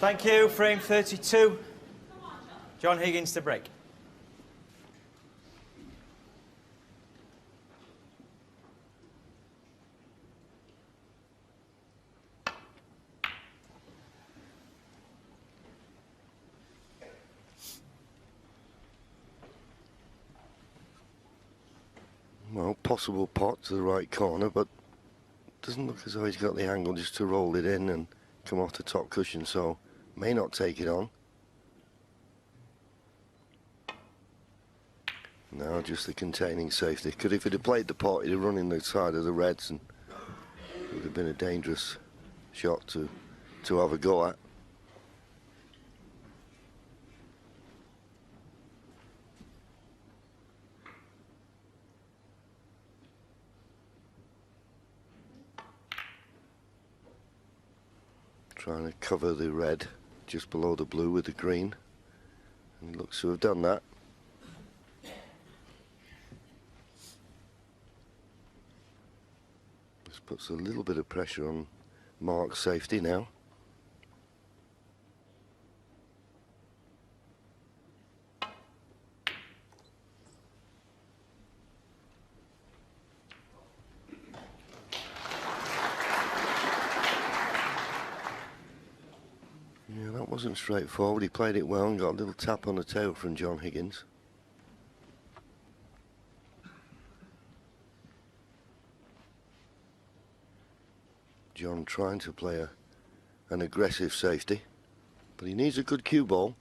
Thank you. Frame 32. John Higgins to break. Well, possible pot to the right corner, but doesn't look as though he's got the angle just to roll it in and come off the top cushion, so may not take it on. Now just the containing safety. Because if he'd have played the pot, he'd have run in the side of the reds, and it would have been a dangerous shot to have a go at. Trying to cover the red just below the blue with the green, and he looks to have done that. This puts a little bit of pressure on Mark's safety now. Wasn't straightforward. He played it well and got a little tap on the tail from John Higgins. John trying to play an aggressive safety, but he needs a good cue ball.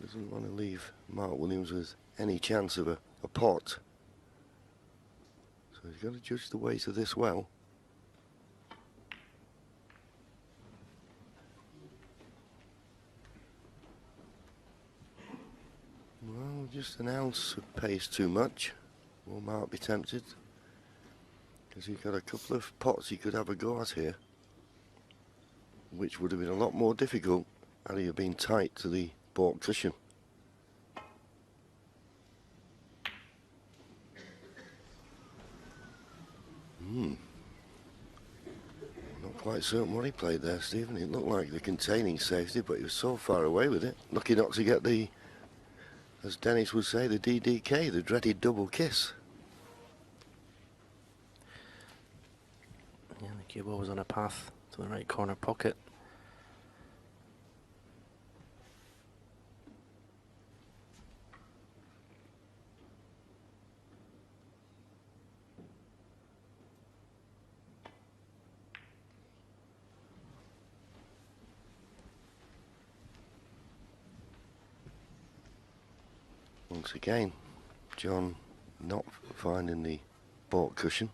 Doesn't want to leave Mark Williams with any chance of a pot. So he's got to judge the weight of this well. Well, just an ounce of pace too much. Will Mark be tempted? Because he's got a couple of pots he could have a go at here, which would have been a lot more difficult had he been tight to the baulk cushion. Not quite certain what he played there, Stephen. It looked like the containing safety, but he was so far away with it. Lucky not to get the, as Dennis would say, the DDK, the dreaded double kiss. Yeah, the cue ball was on a path to the right corner pocket. Once again, John not finding the baulk cushion.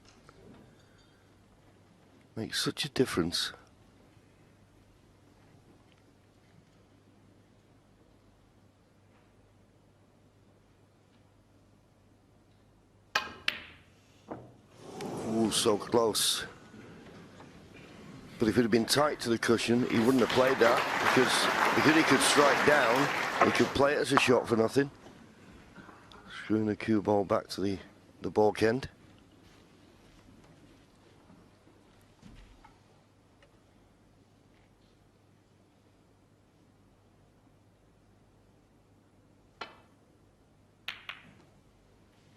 Makes such a difference. Ooh, so close. But if it had been tight to the cushion, he wouldn't have played that, because he could strike down, he could play it as a shot for nothing. Screwing the cue ball back to the baulk end.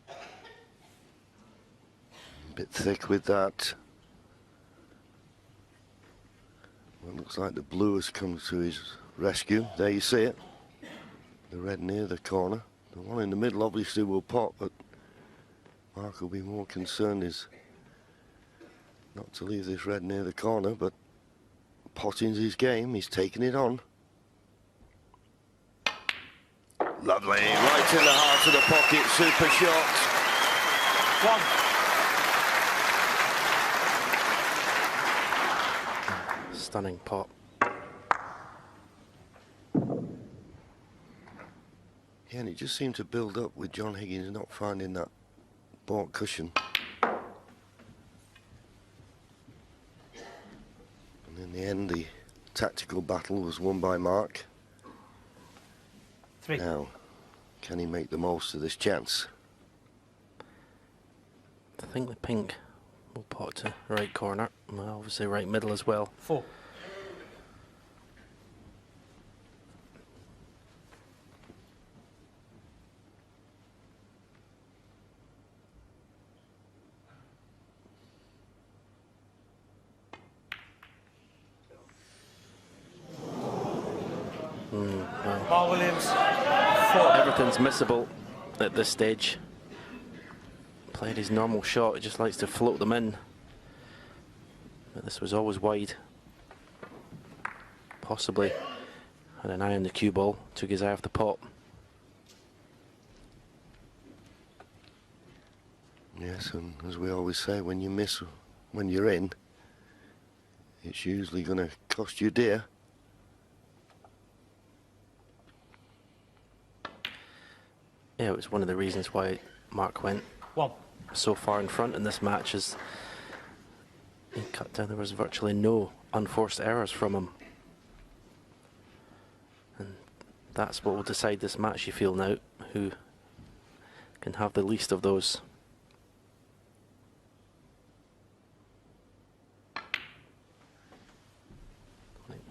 A bit thick with that. Well, looks like the blue has come to his rescue. There you see it. The red near the corner. The one in the middle obviously will pot, but Mark will be more concerned is not to leave this red near the corner, but potting's his game. He's taking it on. Lovely, right in the heart of the pocket, super One. Stunning pot. Yeah, and it just seemed to build up with John Higgins not finding that baulk cushion. And in the end, the tactical battle was won by Mark. 3. Now, can he make the most of this chance? I think the pink will pot to right corner. Well, obviously right middle as well. 4. Mark Williams, 4. Everything's missable at this stage. Played his normal shot, he just likes to float them in. But this was always wide. Possibly had an eye on the cue ball, took his eye off the pot. Yes, and as we always say, when you miss when you're in, it's usually going to cost you dear. Yeah, it was one of the reasons why Mark went 1. so far in front in this match, as he cut down. There was virtually no unforced errors from him. And that's what will decide this match, you feel now, who can have the least of those.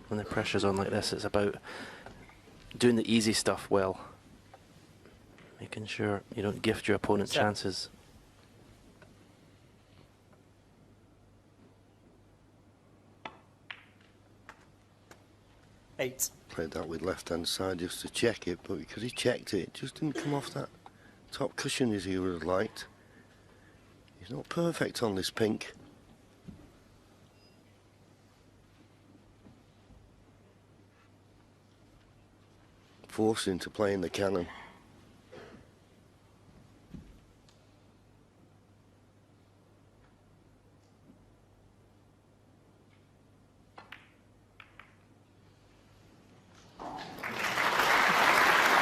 When the pressure's on like this, it's about doing the easy stuff well. Making sure you don't gift your opponent chances. Eight. Played that with left-hand side just to check it, but because he checked it, it just didn't come off that top cushion as he would have liked. He's not perfect on this pink. Forced him to play in the cannon.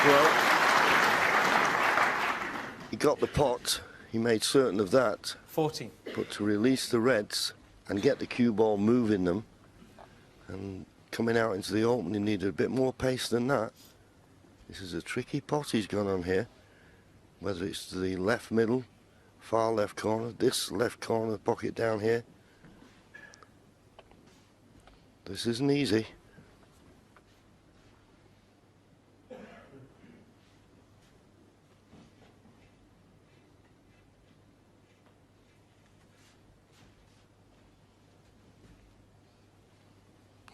Well, he got the pot, he made certain of that. 14. But to release the reds and get the cue ball moving them and coming out into the open, he needed a bit more pace than that. This is a tricky pot he's gone on here, whether it's the left middle, far left corner, this left corner pocket down here. This isn't easy.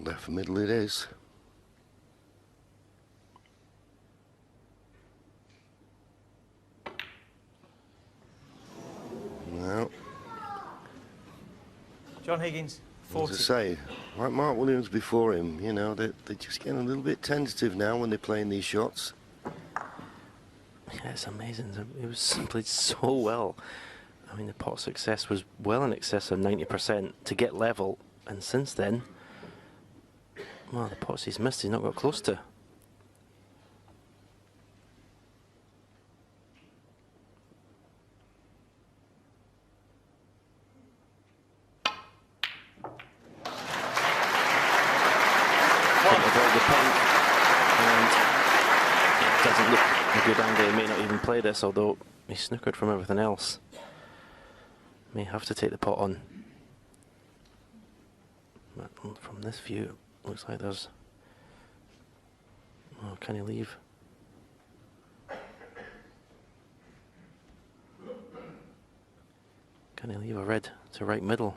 Left middle it is. Well, John Higgins, 40. as I say, like Mark Williams before him, you know, they're just getting a little bit tentative now when they're playing these shots. Yeah, it's amazing. It was played so well. I mean, the pot success was well in excess of 90% to get level, and since then, well, the pots he's missed, he's not got close to. Avoid the pink, and it doesn't look a good angle. He may not even play this, although he snookered from everything else. May have to take the pot on. But from this view, it looks like there's... Oh, can he leave? Can he leave a red to right middle?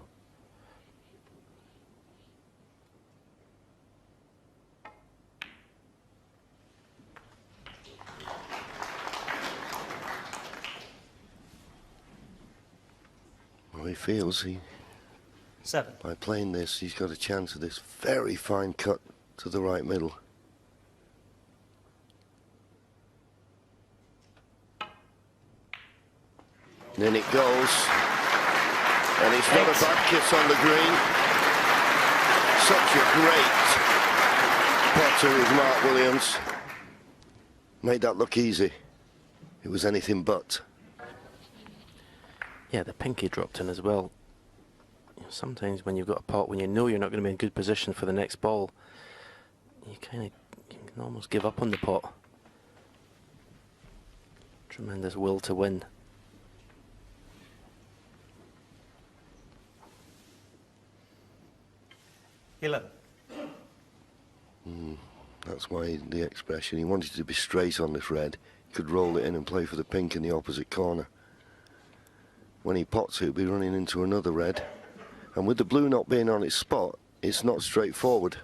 Well, he feels 7. by playing this, he's got a chance of this very fine cut to the right middle. And in it goes. And it's not a bad kiss on the green. Such a great potter is Mark Williams. Made that look easy. It was anything but. Yeah, the pinky dropped in as well. You know, sometimes when you've got a pot, when you know you're not going to be in good position for the next ball, you can almost give up on the pot. Tremendous will to win. That's why the expression, he wanted to be straight on this red. He could roll it in and play for the pink in the opposite corner. When he pots it, he'll be running into another red. And with the blue not being on its spot, it's not straightforward.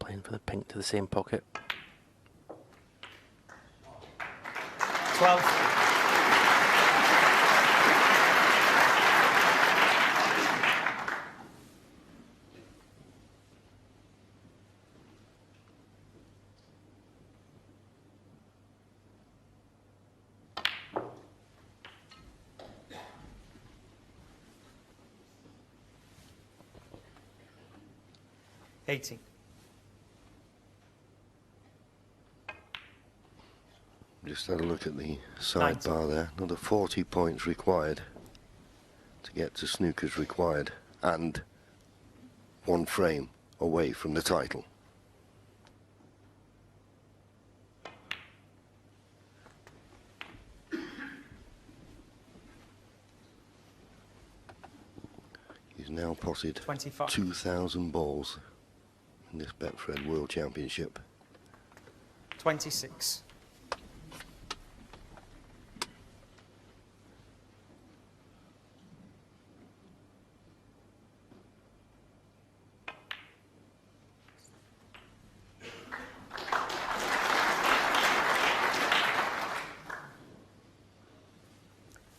Playing for the pink to the same pocket. 12. $18. Just had a look at the sidebar there. Another 40 points required to get to Snooker's required, and 1 frame away from the title. He's now potted 25. 2,000 balls in this Betfred World Championship. 26.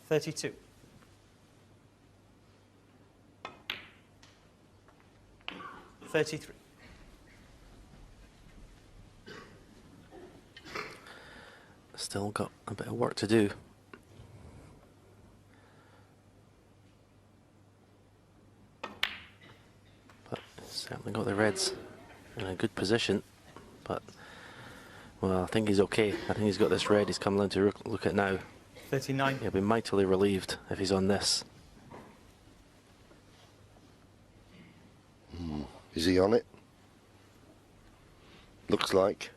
$32. $33. Still got a bit of work to do. But certainly got the reds in a good position. But, well, I think he's okay. I think he's got this red he's come down to look at now. 39. He'll be mightily relieved if he's on this. Is he on it? Looks like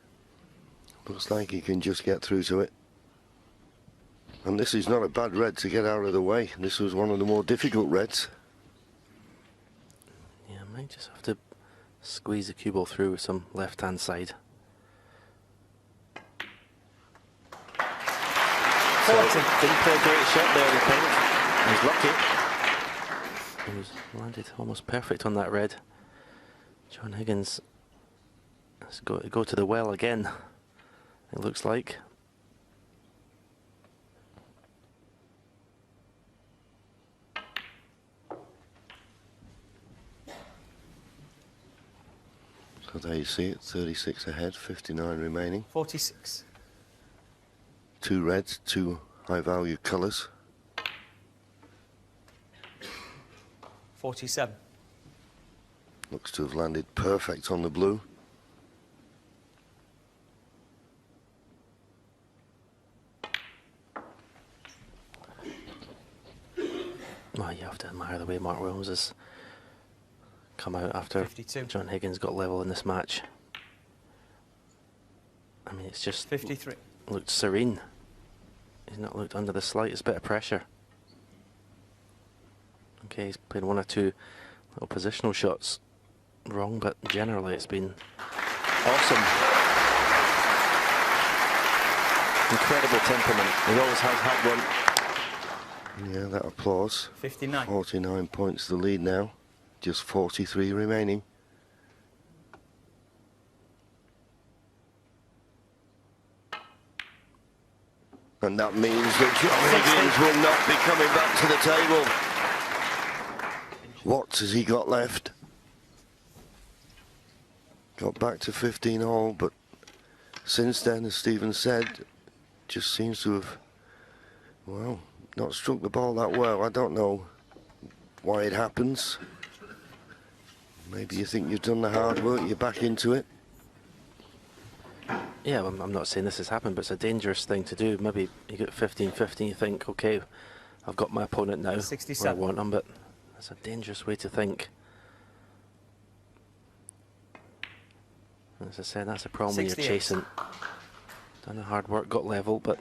he can just get through to it. And this is not a bad red to get out of the way. This was one of the more difficult reds. Yeah, I might just have to squeeze the cue ball through with some left-hand side. 40. Didn't play a great shot there, I think. He's lucky. He was landed almost perfect on that red. John Higgins has got to go to the well again, it looks like. So there you see it, 36 ahead, 59 remaining. 46. 2 reds, 2 high-value colours. 47. Looks to have landed perfect on the blue. Well, you have to admire the way Mark Williams has come out after 52. John Higgins got level in this match. I mean, it's just 53. looked serene. He's not looked under the slightest bit of pressure. Okay, he's played 1 or 2 little positional shots wrong, but generally it's been awesome. Incredible temperament. He always has had one. Yeah, that applause. 59. 49 points the lead now. Just 43 remaining. And that means that John Higgins will not be coming back to the table. What has he got left? Got back to 15 all, but since then, as Stephen said, just seems to have, well, not struck the ball that well. I don't know why it happens. Maybe you think you've done the hard work, you're back into it. Yeah, I'm not saying this has happened, but it's a dangerous thing to do. Maybe you get 15-15, you think, okay, I've got my opponent now, 67. where I want him, but that's a dangerous way to think. As I said, that's a problem when you're 68. chasing. Done the hard work, got level, but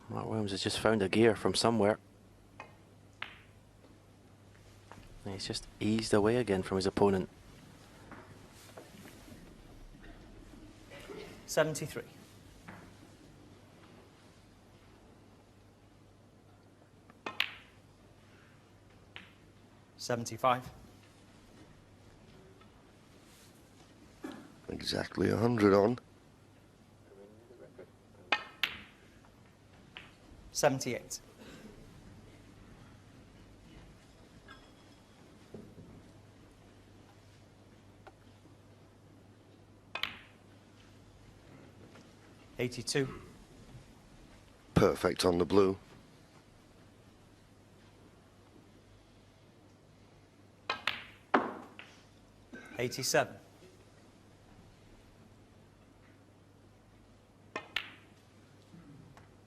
Mark Williams has just found a gear from somewhere. And he's just eased away again from his opponent. 73. $75. Exactly 100 on. 78. $82. Perfect on the blue. $87.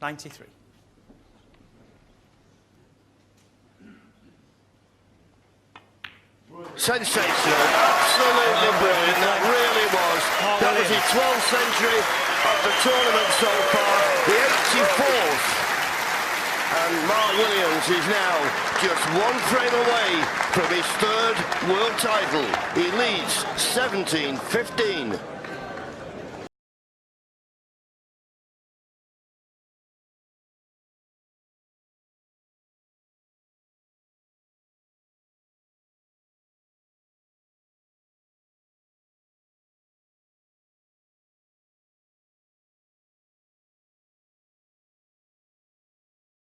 $93. Sensational, absolutely brilliant, that really was. That was his 12th century of the tournament so far, the 84th. And Mark Williams is now just one frame away from his third world title. He leads 17-15.